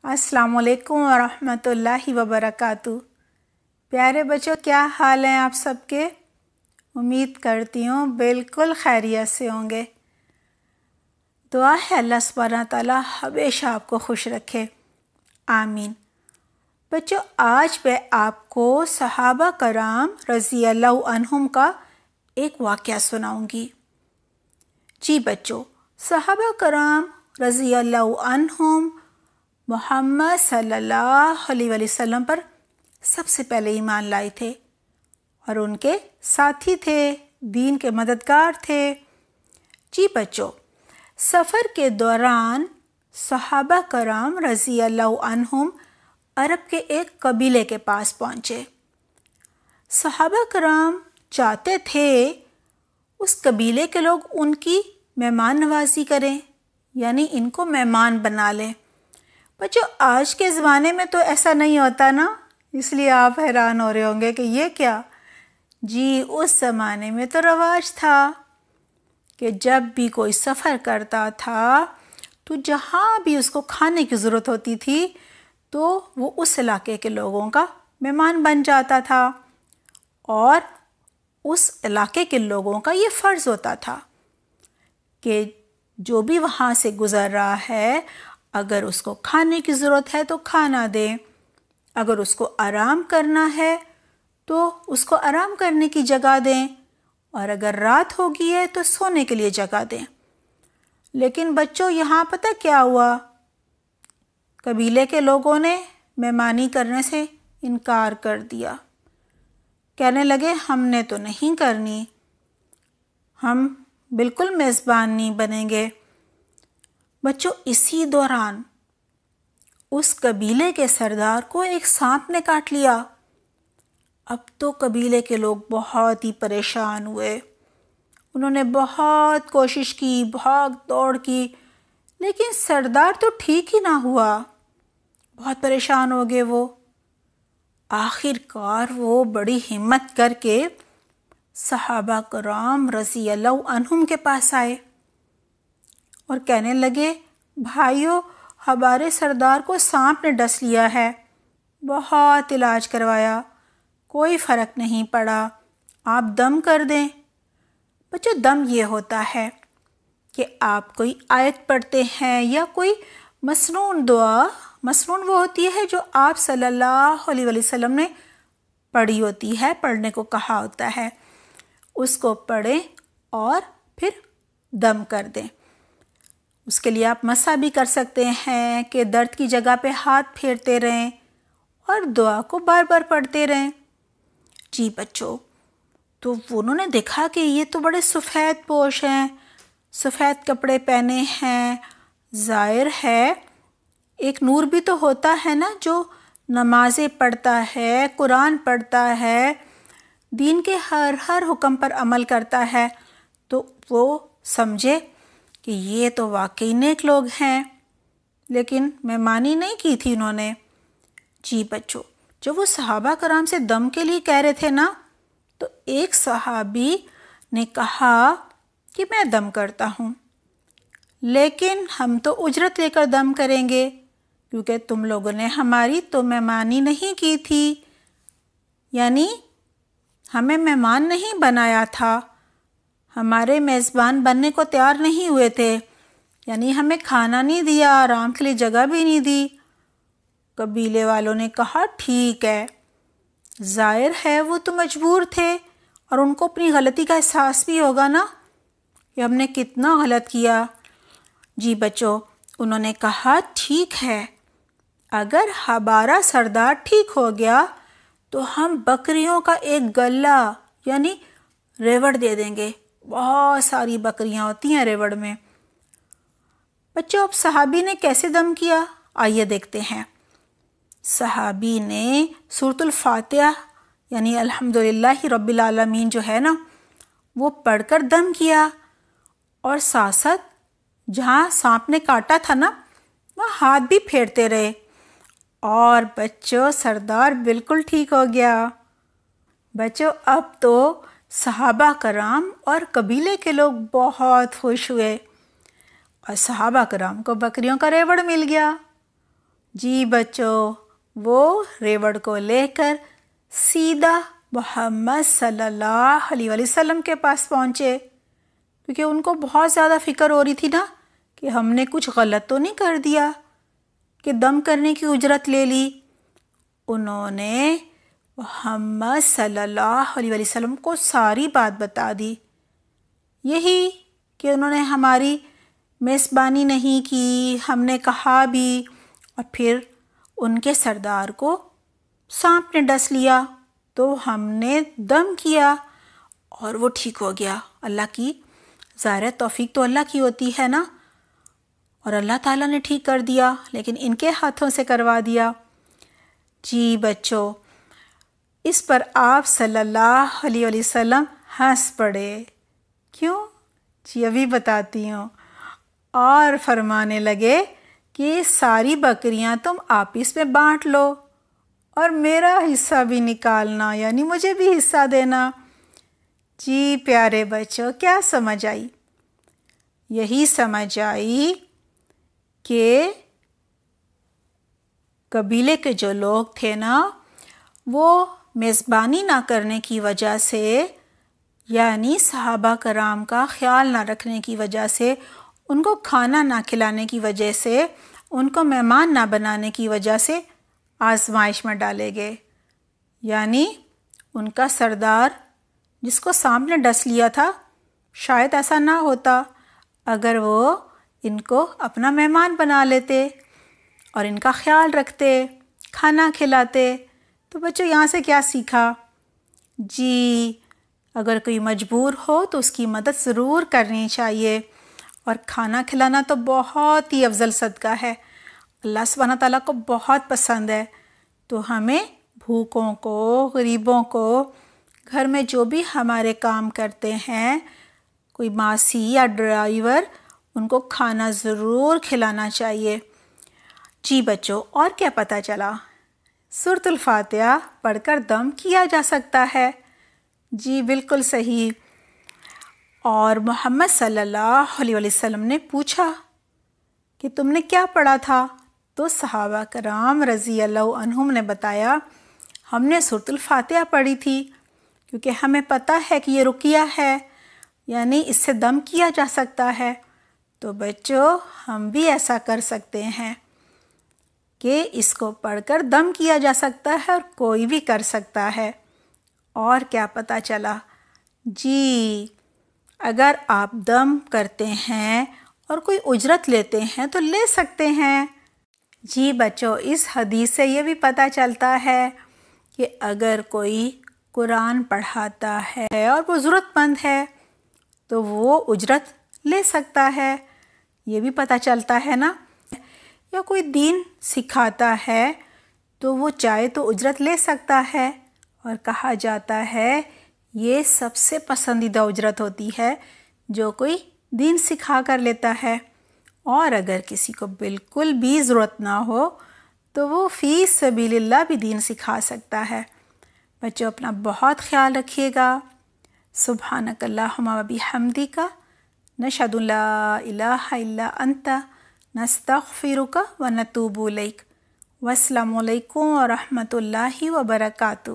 अस्सलाम वालेकुम वरहमतुल्लाहि वबरकातुहू। प्यारे बच्चों, क्या हाल हैं आप सबके? उम्मीद करती हूँ बिल्कुल खैरियत से होंगे। दुआ है अल्लाह सुब्हानहू तआला हमेशा आपको खुश रखे, आमीन। बच्चों, आज मैं आपको सहाबा कराम रज़ी अल्लाह अन्हुम का एक वाक़या सुनाऊंगी। जी बच्चों, सहाबा कराम रज़ी अल्लाह अन्हुम मोहम्मद सल्लल्लाहु अलैहि वसल्लम पर सबसे पहले ईमान लाए थे और उनके साथी थे, दीन के मददगार थे। जी बच्चों, सफ़र के दौरान सहाबा कराम रज़ी अल्लाह अन्हुम अरब के एक कबीले के पास पहुँचे। सहाबा कराम चाहते थे उस कबीले के लोग उनकी मेहमान नवाजी करें, यानी इनको मेहमान बना लें। बच्चों, आज के ज़माने में तो ऐसा नहीं होता ना, इसलिए आप हैरान हो रहे होंगे कि ये क्या। जी, उस ज़माने में तो रवाज था कि जब भी कोई सफ़र करता था तो जहाँ भी उसको खाने की ज़रूरत होती थी तो वो उस इलाके के लोगों का मेहमान बन जाता था और उस इलाके के लोगों का ये फ़र्ज़ होता था कि जो भी वहाँ से गुज़र रहा है, अगर उसको खाने की ज़रूरत है तो खाना दें, अगर उसको आराम करना है तो उसको आराम करने की जगह दें, और अगर रात हो गई है तो सोने के लिए जगह दें। लेकिन बच्चों, यहाँ पता क्या हुआ? कबीले के लोगों ने मेहमानी करने से इनकार कर दिया। कहने लगे हमने तो नहीं करनी, हम बिल्कुल मेज़बान नहीं बनेंगे। बच्चों, इसी दौरान उस कबीले के सरदार को एक सांप ने काट लिया। अब तो कबीले के लोग बहुत ही परेशान हुए। उन्होंने बहुत कोशिश की, भाग दौड़ की, लेकिन सरदार तो ठीक ही ना हुआ। बहुत परेशान हो गए वो। आखिरकार वो बड़ी हिम्मत करके सहाबा कराम रज़ी अल्लाह अन्हुम के पास आए और कहने लगे, भाइयों, हमारे सरदार को सांप ने डस लिया है, बहुत इलाज करवाया, कोई फ़र्क नहीं पड़ा, आप दम कर दें। बच्चों, दम ये होता है कि आप कोई आयत पढ़ते हैं या कोई मसनून दुआ, मसनून वो होती है जो आप सल्लल्लाहु अलैहि वसल्लम ने पढ़ी होती है, पढ़ने को कहा होता है, उसको पढ़ें और फिर दम कर दें। उसके लिए आप मसा भी कर सकते हैं कि दर्द की जगह पे हाथ फेरते रहें और दुआ को बार बार पढ़ते रहें। जी बच्चों, तो उन्होंने देखा कि ये तो बड़े सफ़ेद पोश हैं, सफ़ेद कपड़े पहने हैं, ज़ाहिर है एक नूर भी तो होता है ना जो नमाज़ें पढ़ता है, कुरान पढ़ता है, दीन के हर हुक्म पर अमल करता है। तो वो समझे कि ये तो वाकई नेक लोग हैं, लेकिन मेहमानी नहीं की थी उन्होंने। जी बच्चों, जब वो सहाबा कराम से दम के लिए कह रहे थे ना, तो एक सहाबी ने कहा कि मैं दम करता हूँ, लेकिन हम तो उजरत लेकर दम करेंगे, क्योंकि तुम लोगों ने हमारी तो मेहमानी नहीं की थी, यानी हमें मेहमान नहीं बनाया था, हमारे मेज़बान बनने को तैयार नहीं हुए थे, यानी हमें खाना नहीं दिया, आराम के लिए जगह भी नहीं दी। कबीले वालों ने कहा ठीक है, ज़ाहिर है वो तो मजबूर थे और उनको अपनी गलती का एहसास भी होगा ना कि हमने कितना गलत किया। जी बच्चों, उन्होंने कहा ठीक है, अगर हमारा सरदार ठीक हो गया तो हम बकरियों का एक गल्ला यानी रेवड़ दे देंगे। बहुत सारी बकरियां होती हैं रेवड़ में। बच्चों, अब सहाबी ने कैसे दम किया, आइए देखते हैं। सहाबी ने सूरतुल फातिहा यानी अल्हम्दुलिल्लाहि रब्बिल आलमीन जो है ना, वो पढ़कर दम किया और साथ साथ जहाँ सांप ने काटा था ना, वहाँ हाथ भी फेरते रहे। और बच्चों, सरदार बिल्कुल ठीक हो गया। बच्चों, अब तो सहाबा कराम और कबीले के लोग बहुत खुश हुए और सहाबा कराम को बकरियों का रेवड़ मिल गया। جی بچوں، وہ ریوڑ کو لے کر سیدھا محمد صلی اللہ علیہ وسلم کے پاس پہنچے، کیونکہ ان کو بہت زیادہ فکر ہو رہی تھی نا کہ ہم نے کچھ غلط تو نہیں کر دیا کہ دم کرنے کی اجرت لے لی۔ انہوں نے محمد صلی اللہ علیہ وسلم کو ساری بات بتا دی، یہی کہ انہوں نے ہماری میزبانی نہیں کی، ہم نے کہا بھی، اور پھر ان کے سردار کو سانپ نے ڈس لیا تو ہم نے دم کیا اور وہ ٹھیک ہو گیا۔ اللہ کی ظاہر توفیق تو اللہ کی ہوتی ہے نا، اور اللہ تعالیٰ نے ٹھیک کر دیا، لیکن ان کے ہاتھوں سے کروا دیا۔ جی بچوں، اس پر آپ صلی اللہ علیہ وسلم ہنس پڑے۔ کیوں؟ جی ابھی بتاتی ہوں۔ اور فرمانے لگے کہ ساری بکریاں تم آپس میں بانٹ لو اور میرا حصہ بھی نکالنا، یعنی مجھے بھی حصہ دینا۔ جی پیارے بچوں، کیا سمجھ آئی؟ یہی سمجھ آئی کہ قبیلے کے جو لوگ تھے نا، وہ میزبانی نہ کرنے کی وجہ سے، یعنی صحابہ کرام کا خیال نہ رکھنے کی وجہ سے، ان کو کھانا نہ کھلانے کی وجہ سے، ان کو مہمان نہ بنانے کی وجہ سے آزمائش میں ڈالے گئے۔ یعنی ان کا سردار جس کو سانپ نے ڈس لیا تھا، شاید ایسا نہ ہوتا اگر وہ ان کو اپنا مہمان بنا لیتے اور ان کا خیال رکھتے، کھانا کھلاتے۔ تو بچوں یہاں سے کیا سیکھا؟ جی اگر کوئی مجبور ہو تو اس کی مدد ضرور کرنی چاہیے، اور کھانا کھلانا تو بہت ہی افضل صدقہ ہے، اللہ سبحانہ تعالیٰ کو بہت پسند ہے۔ تو ہمیں بھوکوں کو، غریبوں کو، گھر میں جو بھی ہمارے کام کرتے ہیں، کوئی ماسی یا ڈرائیور، ان کو کھانا ضرور کھلانا چاہیے۔ جی بچوں، اور کیا پتہ چلا؟ سورۃ الفاتحہ پڑھ کر دم کیا جا سکتا ہے۔ جی بالکل صحیح۔ اور محمد صلی اللہ علیہ وسلم نے پوچھا کہ تم نے کیا پڑھا تھا؟ تو صحابہ کرام رضی اللہ عنہم نے بتایا، ہم نے سورۃ الفاتحہ پڑھی تھی، کیونکہ ہمیں پتہ ہے کہ یہ رقیہ ہے، یعنی اس سے دم کیا جا سکتا ہے۔ تو بچوں ہم بھی ایسا کر سکتے ہیں کہ اس کو پڑھ کر دم کیا جا سکتا ہے، اور کوئی بھی کر سکتا ہے۔ اور کیا پتہ چلا؟ جی اگر آپ دم کرتے ہیں اور کوئی اجرت لیتے ہیں تو لے سکتے ہیں۔ جی بچوں، اس حدیث سے یہ بھی پتہ چلتا ہے کہ اگر کوئی قرآن پڑھاتا ہے اور وہ ضرورت مند ہے تو وہ اجرت لے سکتا ہے، یہ بھی پتہ چلتا ہے نا۔ یا کوئی دین سکھاتا ہے تو وہ چاہے تو اجرت لے سکتا ہے، اور کہا جاتا ہے یہ سب سے پسندیدہ اجرت ہوتی ہے جو کوئی دین سکھا کر لیتا ہے۔ اور اگر کسی کو بالکل بھی ضرورت نہ ہو تو وہ فی سبیل اللہ بھی دین سکھا سکتا ہے۔ بچوں اپنا بہت خیال رکھیے گا۔ سبحانک اللہم و بحمدک، نشہد ان لا الہ الا انت، نستغفرک و نتوب الیک۔ والسلام علیکم ورحمۃ اللہ وبرکاتہ۔